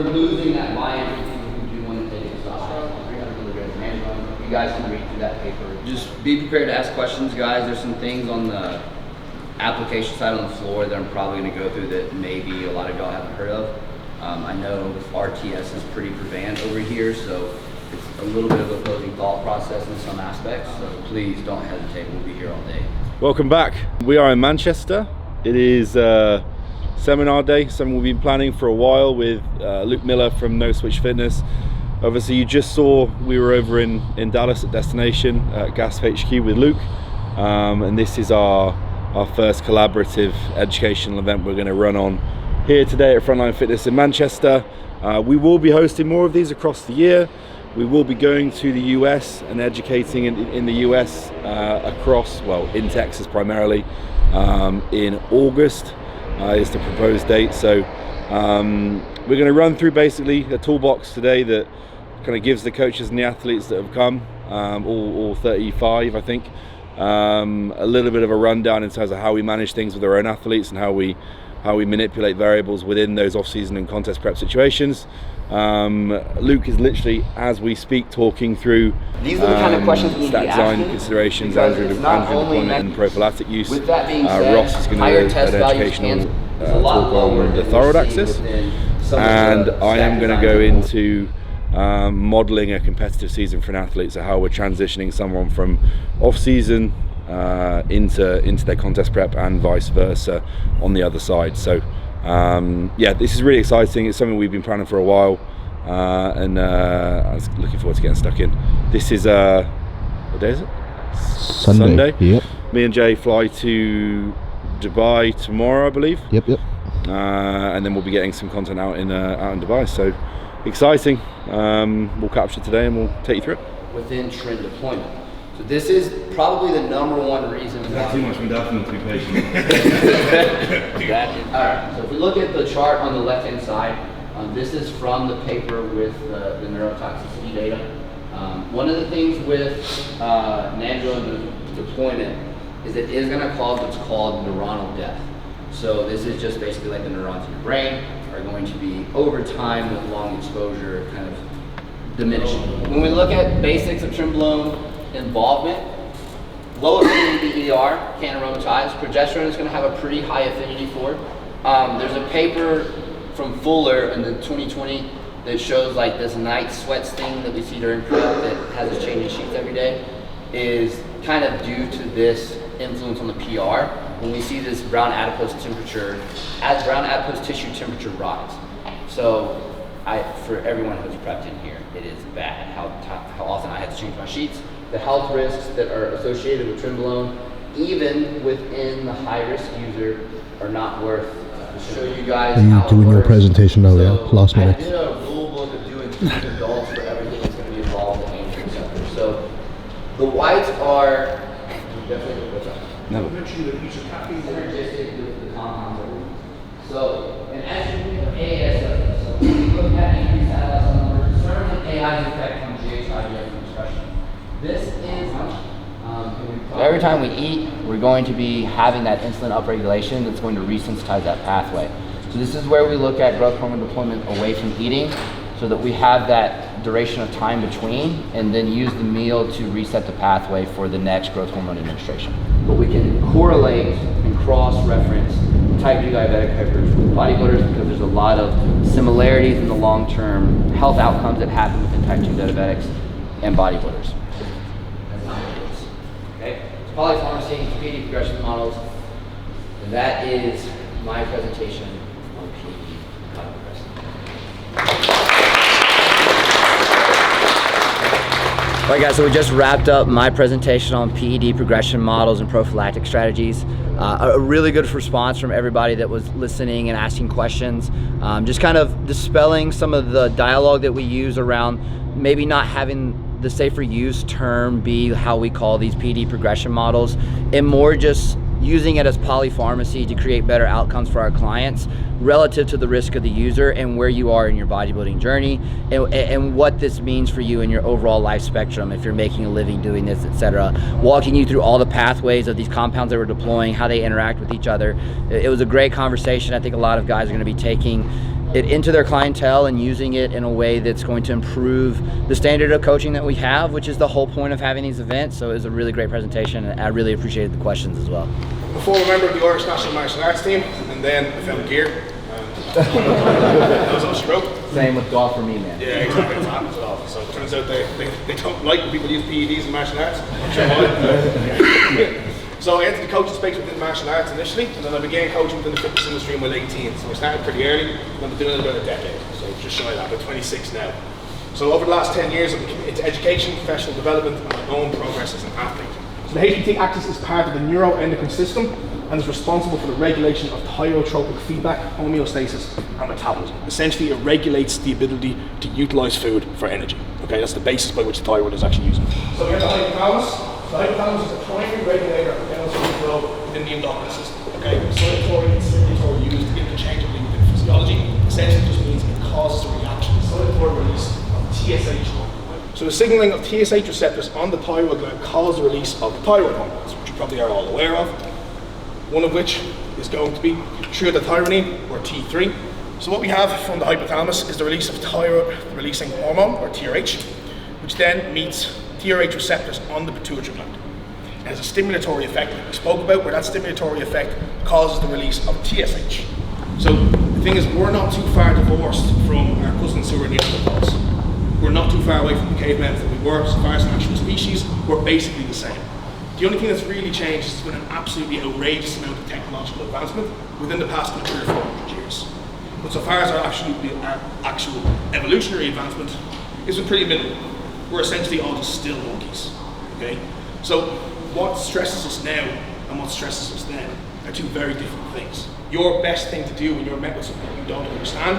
we're losing that buy-in from people who do want to take testosterone. 300 milligrams of androgen. You guys can read through that paper. Just be prepared to ask questions, guys. There's some things on the application side on the floor that I'm probably going to go through that maybe a lot of y'all haven't heard of. I know RTS is pretty prevalent over here, so it's a little bit of opposing thought process in some aspects, so please don't hesitate. We'll be here all day. Welcome back. We are in Manchester. It is seminar day, something we've been planning for a while with Luke Miller from No Switch Fitness. Obviously you just saw we were over in Dallas at Destination at Gasp HQ with Luke, and this is our first collaborative educational event we're going to run on here today at Frontline Fitness in Manchester. We will be hosting more of these across the year. We will be going to the US and educating in the US across, well, in Texas primarily, in August is the proposed date. So we're going to run through basically a toolbox today that kind of gives the coaches and the athletes that have come, all 35 I think, a little bit of a rundown in terms of how we manage things with our own athletes and how we manipulate variables within those off-season and contest prep situations. Luke is literally, as we speak, talking through these are the kind of questions we need to be asking, considerations, androgen deployment and prophylactic use. With that being said, Ross is going to do an educational talk on the thyroid axis, and I am going to go into modeling a competitive season for an athlete, so how we're transitioning someone from off-season into their contest prep and vice versa on the other side. So yeah, this is really exciting. It's something we've been planning for a while, and I was looking forward to getting stuck in. This is what day is it? Sunday. Yep. Me and Jay fly to Dubai tomorrow, I believe. Yep. And then we'll be getting some content out in Dubai. So exciting. We'll capture today and we'll take you through it. Within trend deployment. So this is probably the number one reason. Not too much document to be patient. Alright, so if we look at the chart on the left-hand side, this is from the paper with the neurotoxicity data. One of the things with nandrolone deployment is it is going to cause what's called neuronal death. So this is just basically like the neurons in your brain are going to be, over time with long exposure, kind of diminishing. When we look at basics of trenbolone involvement, low affinity BER can aromatize. Progesterone is going to have a pretty high affinity for it. There's a paper from Fuller in the 2020 that shows like this night sweats thing that we see during prep that has us changing sheets every day is kind of due to this influence on the PR. When we see this brown adipose temperature, as brown adipose tissue temperature rise. So for everyone who's prepped in here, it is bad how often I had to change my sheets. The health risks that are associated with trenbolone, even within the high-risk user, are not worth. To show you guys Are you how doing it your works. presentation now? So Yeah, last minute. I did a rule book of doing 2 adults for everything that's going to be involved in androgen receptors. So the whites are definitely what's up. No. Synergistic with the compounds that we're using. So an estrogen AS, so when we look at increased adolescent, we're concerned with AI's effect on GH/IGF expression. This is every time we eat, we're going to be having that insulin upregulation that's going to resensitize that pathway. So this is where we look at growth hormone deployment away from eating, so that we have that duration of time between, and then use the meal to reset the pathway for the next growth hormone administration. But we can correlate and cross-reference type 2 diabetic hypertension with bodybuilders because there's a lot of similarities in the long-term health outcomes that happen within type 2 diabetics and bodybuilders. That's not what it is. Okay? It's polypharmacy, PD progression models, and that is my presentation on PD progression. All right, guys, so we just wrapped up my presentation on PED progression models and prophylactic strategies. A really good response from everybody that was listening and asking questions. Just kind of dispelling some of the dialogue that we use around maybe not having the safer use term be how we call these PD progression models, and more just using it as polypharmacy to create better outcomes for our clients relative to the risk of the user and where you are in your bodybuilding journey, and what this means for you in your overall life spectrum if you're making a living doing this, etc. Walking you through all the pathways of these compounds that we're deploying, how they interact with each other. It was a great conversation. I think a lot of guys are going to be taking it into their clientele and using it in a way that's going to improve the standard of coaching that we have, which is the whole point of having these events. So it was a really great presentation, and I really appreciated the questions as well. Before, a member of the Irish National Martial Arts team, and then I found gear. That was on stroke. Same with golf for me, man. Yeah, exactly. It happens a lot. So it turns out they don't like when people use PEDs in martial arts. I'm sure why. So I entered the coaching space within martial arts initially, and then I began coaching within the fitness industry in my late teens. So I started pretty early, and I've been doing it about a decade. So just shy of that, about 26 now. So over the last 10 years, I've been into education, professional development, and my own progress as an athlete. So the HPT axis is part of the neuroendocrine system and is responsible for the regulation of thyrotropic feedback, homeostasis, and metabolism. Essentially, it regulates the ability to utilize food for energy. Okay, that's the basis by which the thyroid is actually used. So we have the hypothalamus. The hypothalamus is the primary regulator of downstream flow within the endocrine system. Okay, excitatory and stimulatory used interchangeably within physiology. Essentially, just means it causes a reaction. Excitatory release of TSH. So the signaling of TSH receptors on the thyroid gland cause the release of thyroid hormones, which you probably are all aware of. One of which is going to be triiodothyronine, or T3. So what we have from the hypothalamus is the release of thyroid-releasing hormone, or TRH, which then meets TRH receptors on the pituitary gland. It has a stimulatory effect that we spoke about, where that stimulatory effect causes the release of TSH. So the thing is, we're not too far divorced from our cousins who were Neanderthals. We're not too far away from the cavemen that we were. As far as an actual species, we're basically the same. The only thing that's really changed is there's been an absolutely outrageous amount of technological advancement within the past 300 or 400 years. But so far as our actual evolutionary advancement, it's been pretty minimal. We're essentially all just still monkeys. Okay? So what stresses us now and what stresses us then are two very different things. Your best thing to do when you're met with something you don't understand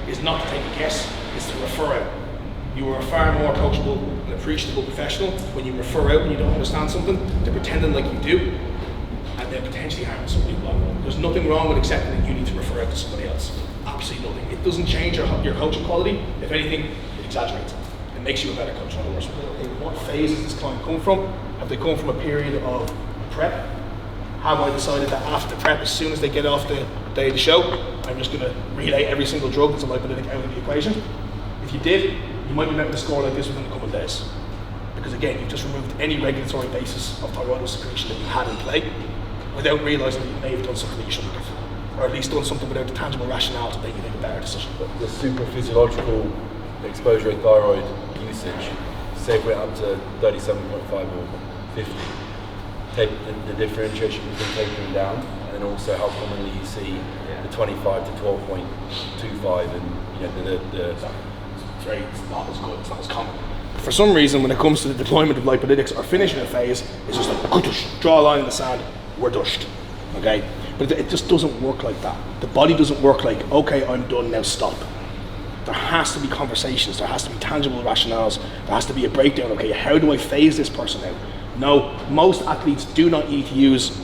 is not to take a guess, it's to refer out. You are a far more coachable and appreciable professional when you refer out when you don't understand something to pretending like you do, and then potentially harming somebody along the way. There's nothing wrong with accepting that you need to refer out to somebody else. Absolutely nothing. It doesn't change your coaching quality. If anything, it exaggerates it. It makes you a better coach. In other words, what phase has this client come from? Have they come from a period of prep? Have I decided that after prep, as soon as they get off the day of the show, I'm just going to relay every single drug that's a lipolytic out of the equation? If you did, you might be met with a score like this within a couple of days. Because again, you've just removed any regulatory basis of thyroid secretion that you had in play without realising that you may have done something that you shouldn't have. Or at least done something without the tangible rationale to make you make a better decision. The super physiological exposure of thyroid usage, say if we're up to 37.5 or 50, take the differentiation between tapering down, and then also how commonly you see the 25 to 12.25 and It's not as good, it's not as common. For some reason, when it comes to the deployment of lipolytics or finishing a phase, it's just like, draw a line in the sand, we're dushed, okay? But it just doesn't work like that. The body doesn't work like, okay, I'm done, now stop. There has to be conversations, there has to be tangible rationales, there has to be a breakdown, okay, how do I phase this person out? No, most athletes do not need to use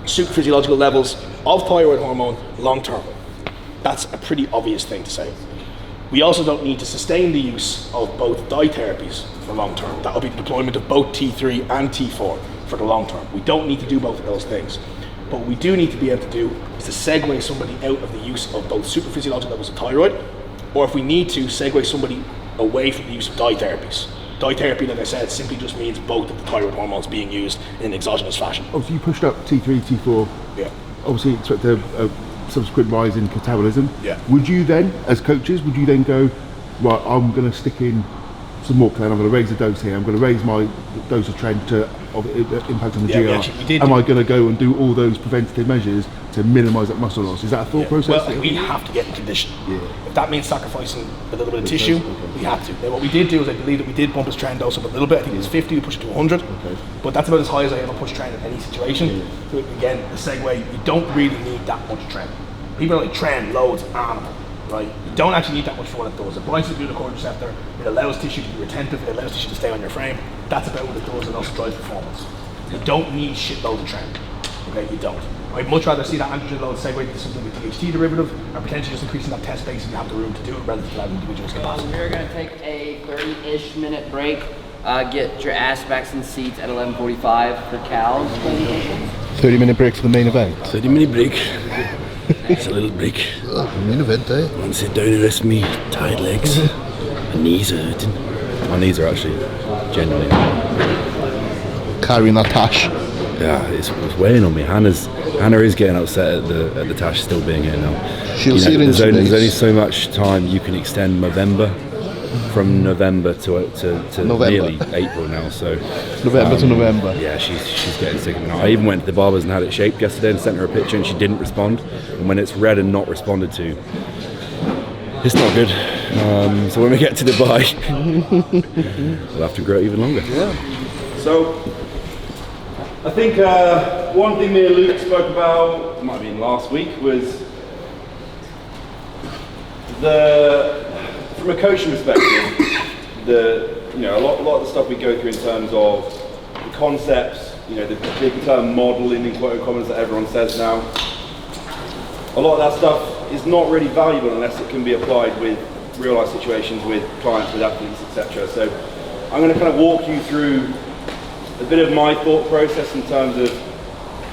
super physiological levels of thyroid hormone long term. That's a pretty obvious thing to say. We also don't need to sustain the use of both dye therapies for long term. That will be the deployment of both T3 and T4 for the long term. We don't need to do both of those things. But what we do need to be able to do is to segue somebody out of the use of both super physiological levels of thyroid, or if we need to, segue somebody away from the use of dye therapies. Dye therapy, like I said, simply just means both of the thyroid hormones being used in an exogenous fashion. Obviously you pushed up T3, T4. Yeah. Obviously expect a subsequent rise in catabolism. Yeah. Would you then, as coaches, would you then go, right, I'm going to stick in some more plan, I'm going to raise the dose here, I'm going to raise my dose of trend to impact on the GR. Am I going to go and do all those preventative measures to minimise that muscle loss? Is that a thought process? Well, we have to get in condition. Yeah. If that means sacrificing a little bit of tissue, we have to. Now, what we did do is I believe that we did bump his trend dose up a little bit. I think it was 50, we pushed it to 100. Okay. But that's about as high as I ever push trend in any situation. Yeah. So again, the segue, you don't really need that much trend. People are like trend, loads, animal. Right? You don't actually need that much for what it does. It binds to the glucocorticoid receptor, it allows tissue to be retentive, it allows tissue to stay on your frame. That's about what it does, and also drives performance. You don't need shitload of trend. Okay, you don't. I'd much rather see that androgen load segue to something with DHT derivative, or potentially just increasing that test base if you have the room to do it relative to that individual's capacity. We're going to take a 30-ish minute break. Get your ass backs in seats at 11:45 for Cal's presentation. 30-minute break for the main event. 30-minute break. It's a little big. Main event, eh? I sit down and rest me tired legs. My knees are hurting. My knees are actually genuinely. Carrying that tash. Yeah, it's weighing on me. Hannah is getting upset at the tash still being here now. She'll see it in there's 2 only days. so much time you can extend November. From November to November. nearly April now, so November to November. yeah, she's getting sick of it now. I even went to the barber's and had it shaped yesterday and sent her a picture and she didn't respond, and when it's red and not responded to, it's not good. So when we get to Dubai we'll have to grow it even longer. So I think one thing me and Luke spoke about, might have been last week, was from a coaching perspective, a lot of the stuff we go through in terms of the concepts, the big term modeling in quote commas that everyone says now. A lot of that stuff is not really valuable unless it can be applied with real life situations with clients, with athletes, etc. So I'm going to kind of walk you through a bit of my thought process in terms of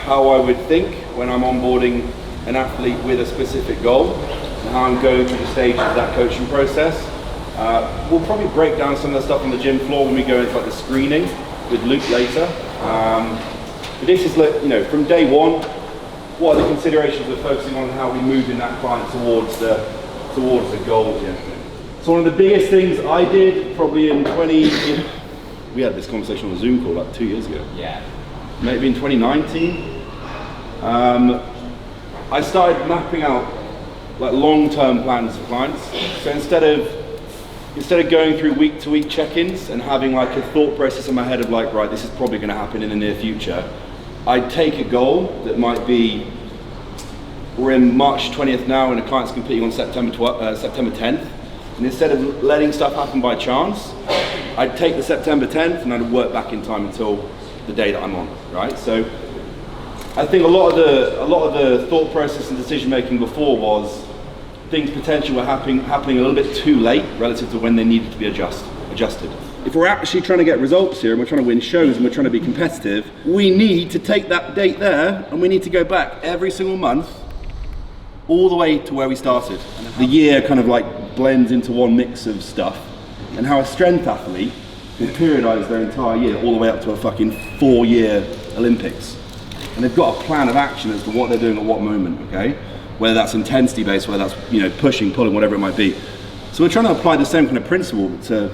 how I would think when I'm onboarding an athlete with a specific goal, and how I'm going through the stages of that coaching process. We'll probably break down some of the stuff on the gym floor when we go into like the screening with Luke later. But this is like, from day one, what are the considerations we're focusing on and how we move in that client towards the goal. So one of the biggest things I did probably we had this conversation on a Zoom call like 2 years ago. Yeah. Maybe in 2019. I started mapping out like long-term plans for clients. So instead of going through week-to-week check-ins and having like a thought process in my head of like, right, this is probably going to happen in the near future, I'd take a goal that might be, we're in March 20th now and a client's competing on September 10th, and instead of letting stuff happen by chance, I'd take the September 10th and I'd work back in time until the day that I'm on, right? So I think a lot of the thought process and decision making before was things potentially were happening a little bit too late relative to when they needed to be adjusted. If we're actually trying to get results here and we're trying to win shows and we're trying to be competitive, we need to take that date there and we need to go back every single month all the way to where we started. The year kind of like blends into one mix of stuff, and how a strength athlete will periodize their entire year all the way up to a fucking 4-year Olympics. And they've got a plan of action as to what they're doing at what moment, okay? Whether that's intensity based, whether that's pushing, pulling, whatever it might be. So we're trying to apply the same kind of principle to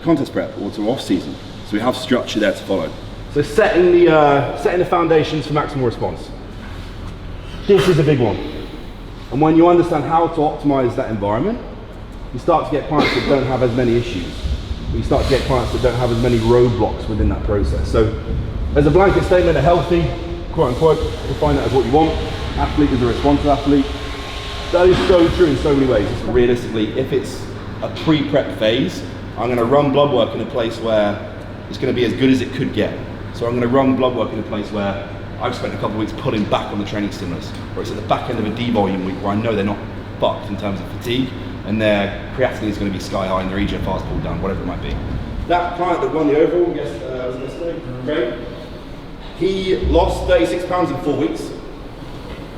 contest prep or to off season. So we have structure there to follow. So setting the foundations for maximal response. This is a big one. And when you understand how to optimize that environment, you start to get clients that don't have as many issues. You start to get clients that don't have as many roadblocks within that process. So as a blanket statement, a healthy, quote unquote, define that as what you want. Athlete is a responsive athlete. That is so true in so many ways. Realistically, if it's a pre-prep phase, I'm going to run blood work in a place where it's going to be as good as it could get. So I'm going to run blood work in a place where I've spent a couple of weeks pulling back on the training stimulus, or it's at the back end of a devolume week where I know they're not fucked in terms of fatigue, and their creatinine is going to be sky high and their eGFR is pulled down, whatever it might be. That client that won the overall, yes, was it yesterday? Craig? He lost 36 pounds in 4 weeks,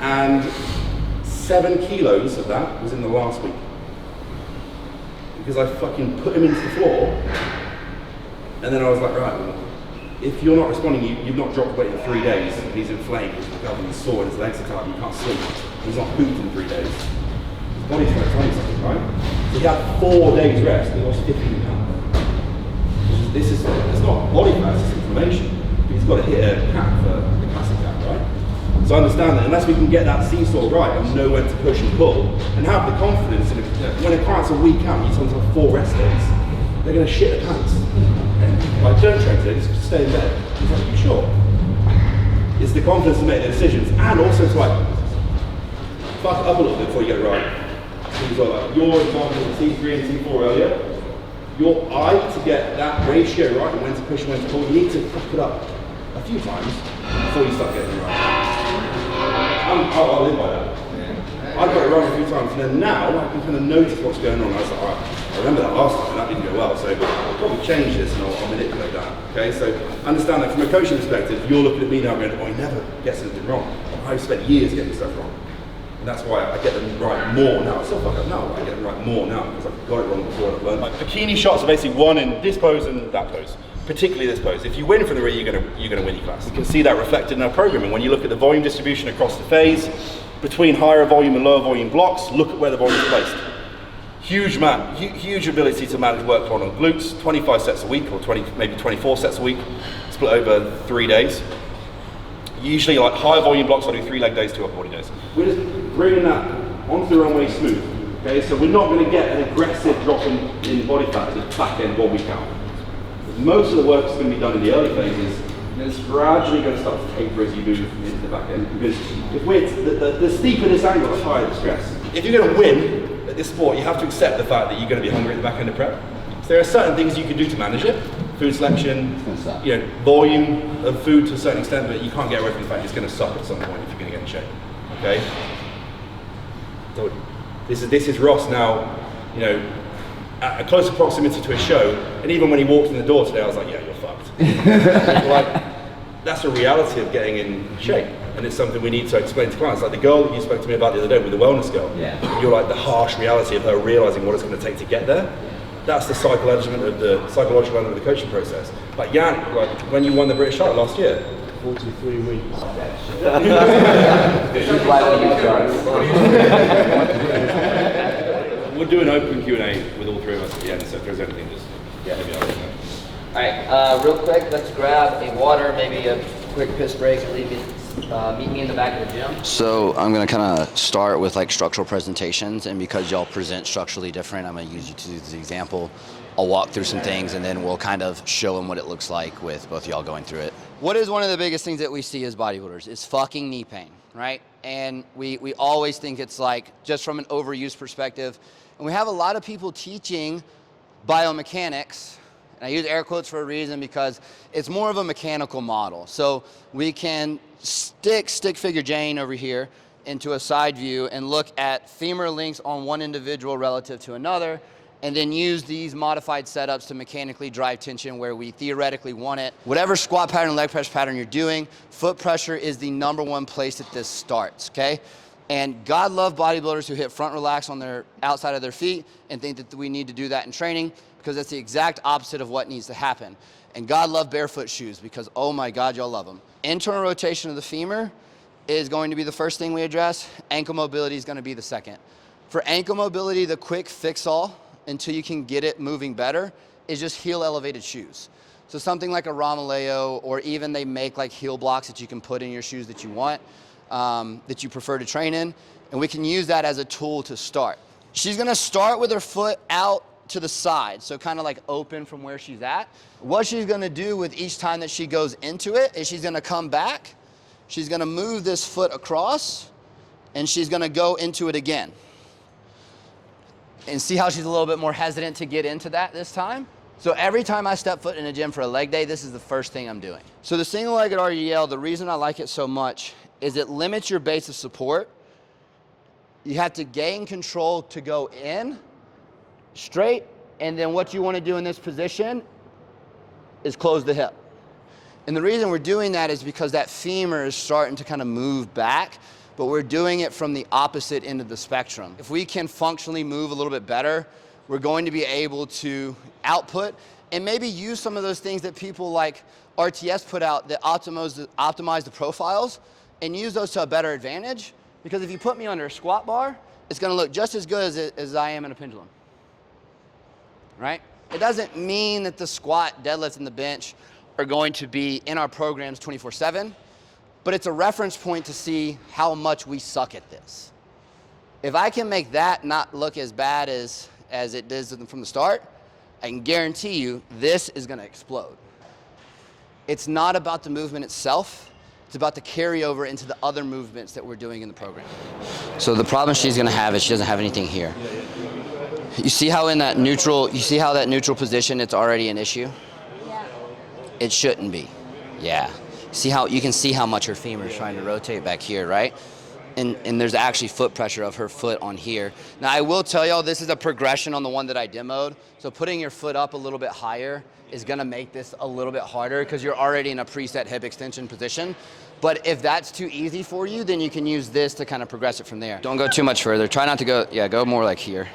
and 7 kilos of that was in the last week. Because I fucking put him into the floor, and then I was like, right, well, if you're not responding, you've not dropped weight in 3 days, he's inflamed, he's recovering, he's sore, his legs are tired, you can't sleep, he's not pooped in 3 days. His body's trying to tell you something, right? So he had 4 days rest, and he lost 15 pounds. It's not body fat, it's inflammation. He's got to hit a cap for the classic cap, right? So I understand that unless we can get that seesaw right and know when to push and pull, and have the confidence in when a client's a week out, you sometimes have 4 rest days, they're going to shit their pants. Like, don't train today, just stay in bed. He's like, you sure? It's the confidence to make the decisions, and also to like, fuck it up a little bit before you get it right. Things like your example of T3 and T4 earlier, your eye to get that ratio right and when to push and when to pull, you need to fuck it up a few times before you start getting it right. I live by that. I got it wrong a few times, and then now I can kind of notice what's going on. I was like, all right, I remember that last time and that didn't go well, so I'll probably change this and I'll manipulate that. Okay, so understand that from a coaching perspective, you're looking at me now going, oh, he never gets anything wrong. I've spent years getting stuff wrong. And that's why I get them right more now. I still fuck up now, I get them right more now because I've got it wrong before I've learned. Like bikini shots are basically one in this pose and that pose. Particularly this pose. If you win from the rear, you're gonna win your class. You can see that reflected in our programming. When you look at the volume distribution across the phase, between higher volume and lower volume blocks, look at where the volume is placed. Huge ability to manage workload on glutes, 25 sets a week or maybe 24 sets a week, split over 3 days. Usually like higher volume blocks, I do 3 leg days, 2 upper body days. We're just bringing that onto the runway smooth. Okay, so we're not going to get an aggressive drop in body fat to the back end 1 week out. Most of the work is going to be done in the early phases, and it's gradually going to start to taper as you move into the back end. Because if the steeper this angle, the higher the stress. If you're going to win at this sport, you have to accept the fact that you're going to be hungry at the back end of prep. So there are certain things you can do to manage it. Food selection, volume of food to a certain extent, but you can't get away from the fact it's going to suck at some point if you're going to get in shape. Okay. So this is Ross now, at a closer proximity to a show, and even when he walked in the door today, I was like, yeah, you're fucked. Like, that's a reality of getting in shape, and it's something we need to explain to clients. Like the girl that you spoke to me about the other day with the wellness girl, you're like the harsh reality of her realizing what it's going to take to get there. That's the psychological element of the coaching process. Like Jan, when you won the British title last year, 43 weeks. We'll do an open Q&A with all three of us at the end, so if there's anything, just maybe I'll let you know. Alright, real quick, let's grab a water, maybe a quick piss break, and meet me in the back of the gym. So I'm going to kind of start with like structural presentations, and because y'all present structurally different, I'm going to use you to as an example. I'll walk through some things, and then we'll kind of show them what it looks like with both y'all going through it. What is one of the biggest things that we see as bodybuilders is fucking knee pain, right? And we always think it's like just from an overuse perspective. And we have a lot of people teaching biomechanics, and I use air quotes for a reason because it's more of a mechanical model. So we can stick figure Jane over here into a side view and look at femur links on one individual relative to another, and then use these modified setups to mechanically drive tension where we theoretically want it. Whatever squat pattern, leg press pattern you're doing, foot pressure is the #1 place that this starts, okay? And God love bodybuilders who hit front relax on their outside of their feet and think that we need to do that in training, because that's the exact opposite of what needs to happen. And God love barefoot shoes because, oh my God, y'all love them. Internal rotation of the femur is going to be the first thing we address. Ankle mobility is going to be the second. For ankle mobility, the quick fix-all until you can get it moving better is just heel elevated shoes. So something like a Ramaleo, or even they make like heel blocks that you can put in your shoes that you want, that you prefer to train in, and we can use that as a tool to start. She's gonna start with her foot out to the side, so kind of like open from where she's at. What she's gonna do with each time that she goes into it is she's gonna come back, she's gonna move this foot across, and she's gonna go into it again. And see how she's a little bit more hesitant to get into that this time? So every time I step foot in a gym for a leg day, this is the first thing I'm doing. So the single-legged RDL, the reason I like it so much is it limits your base of support. You have to gain control to go in, straight, and then what you want to do in this position is close the hip. And the reason we're doing that is because that femur is starting to kind of move back, but we're doing it from the opposite end of the spectrum. If we can functionally move a little bit better, we're going to be able to output and maybe use some of those things that people like RTS put out that optimize the profiles, and use those to a better advantage. Because if you put me under a squat bar, it's gonna look just as good as I am in a pendulum, right? It doesn't mean that the squat, deadlift, and the bench are going to be in our programs 24/7, but it's a reference point to see how much we suck at this. If I can make that not look as bad as it does from the start, I can guarantee you this is gonna explode. It's not about the movement itself, it's about the carryover into the other movements that we're doing in the program. So the problem she's gonna have is she doesn't have anything here. You see how in that neutral, position it's already an issue? Yeah. It shouldn't be. Yeah. See how, you can see how much her femur is trying to rotate back here, right? and there's actually foot pressure of her foot on here. Now I will tell y'all, this is a progression on the one that I demoed. So putting your foot up a little bit higher is gonna make this a little bit harder because you're already in a preset hip extension position. But if that's too easy for you, then you can use this to kind of progress it from there. Don't go too much further. Try not to go, yeah, go more like here.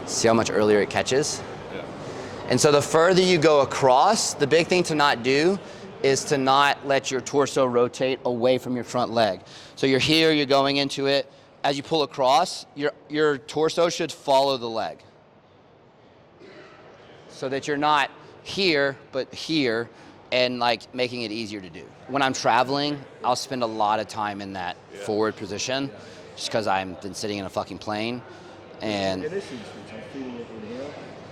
See how much earlier it catches? Yeah. And so the further you go across, the big thing to not do is to not let your torso rotate away from your front leg. So you're here, you're going into it. As you pull across, your torso should follow the leg. So that you're not here, but here, and like making it easier to do. When I'm traveling, I'll spend a lot of time in that forward position, just because I've been sitting in a fucking plane. And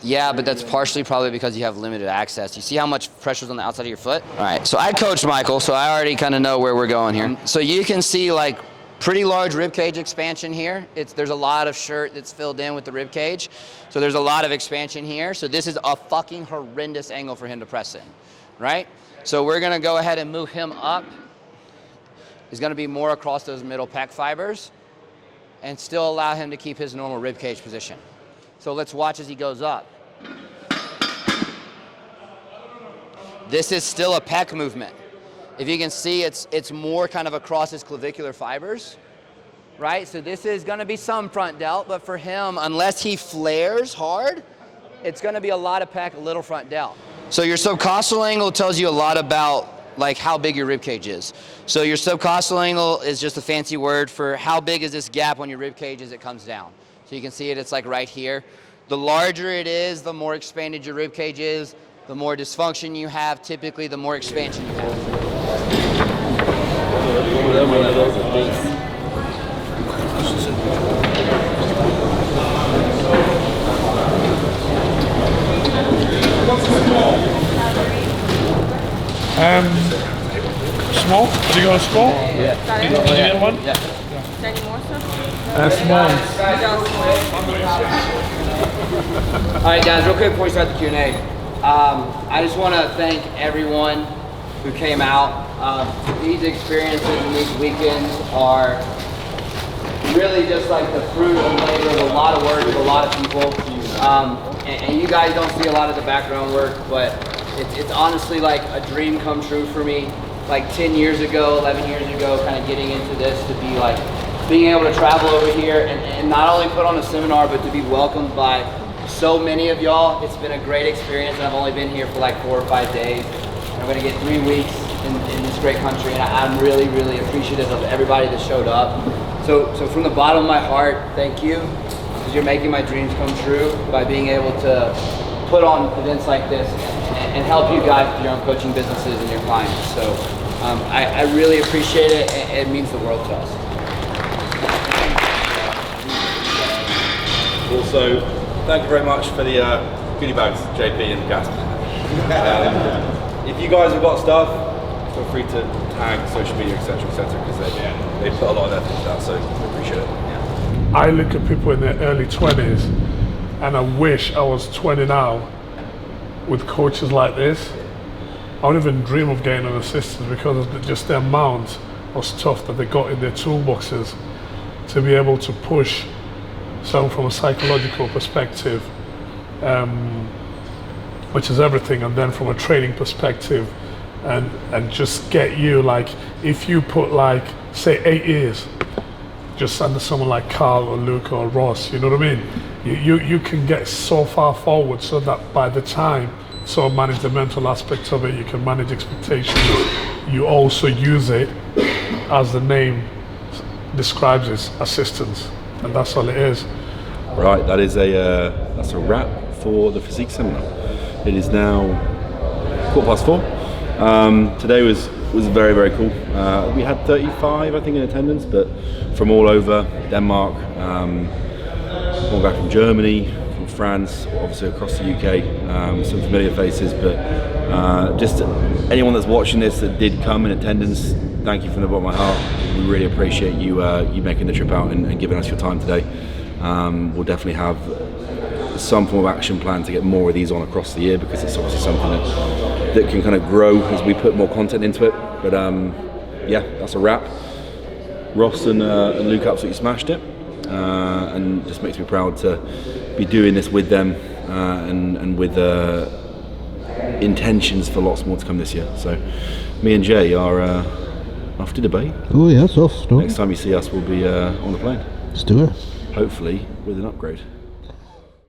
yeah, but that's partially probably because you have limited access. You see how much pressure's on the outside of your foot? All right, so I coached Michael, so I already kind of know where we're going here. So you can see like pretty large rib cage expansion here. There's a lot of shirt that's filled in with the rib cage. So there's a lot of expansion here. So this is a fucking horrendous angle for him to press in, right? So we're gonna go ahead and move him up. He's gonna be more across those middle pec fibers and still allow him to keep his normal rib cage position. So let's watch as he goes up. This is still a pec movement. If you can see, it's more kind of across his clavicular fibers, right? So this is gonna be some front delt, but for him, unless he flares hard, it's gonna be a lot of pec, a little front delt. So your subcostal angle tells you a lot about like how big your rib cage is. So your subcostal angle is just a fancy word for how big is this gap on your rib cage as it comes down. So you can see it's like right here. The larger it is, the more expanded your rib cage is, the more dysfunction you have, typically the more expansion you have. Small? Have you got a small? Yeah. You get one? Yeah. Any more stuff? Small. All right, guys, real quick before we start the Q&A. I just want to thank everyone who came out. These experiences and these weekends are really just like the fruit and labor of a lot of work with a lot of people. And you guys don't see a lot of the background work, but it's honestly like a dream come true for me. Like 10 years ago, 11 years ago, kind of getting into this to be like, being able to travel over here and not only put on a seminar, but to be welcomed by so many of y'all. It's been a great experience. I've only been here for like 4 or 5 days. I'm gonna get 3 weeks in this great country, and I'm really, really appreciative of everybody that showed up. So from the bottom of my heart, thank you, because you're making my dreams come true by being able to put on events like this and help you guys with your own coaching businesses and your clients. So I really appreciate it. It means the world to us. Also, thank you very much for the goodie bags, JP and Gas. If you guys have got stuff, feel free to tag social media, etc., because they put a lot of effort into that, so we appreciate it. Yeah. I look at people in their early 20s and I wish I was 20 now with coaches like this. I don't even dream of getting an assistant because of just the amount of stuff that they got in their toolboxes to be able to push someone from a psychological perspective, which is everything, and then from a training perspective, and just get you, like, if you put like, say 8 years, just under someone like Carl or Luke or Ross, you know what I mean? You can get so far forward so that by the time so manage the mental aspects of it, you can manage expectations, you also use it as the name describes it, assistance, and that's all it is. Right, that's a wrap for the Physique seminar. It is now 4:15. Today was very, very cool. We had 35, I think, in attendance, but from all over Denmark, all back from Germany, from France, obviously across the UK, some familiar faces, but just anyone that's watching this that did come in attendance, thank you from the bottom of my heart. We really appreciate you making the trip out and giving us your time today. We'll definitely have some form of action plan to get more of these on across the year, because it's obviously something that can kind of grow as we put more content into it. But yeah, that's a wrap. Ross and Luke absolutely smashed it, and just makes me proud to be doing this with them, and with intentions for lots more to come this year. So me and Jay are off to debate. Oh yeah, it's off. Next time you see us, we'll be on the plane. Let's do it. Hopefully with an upgrade.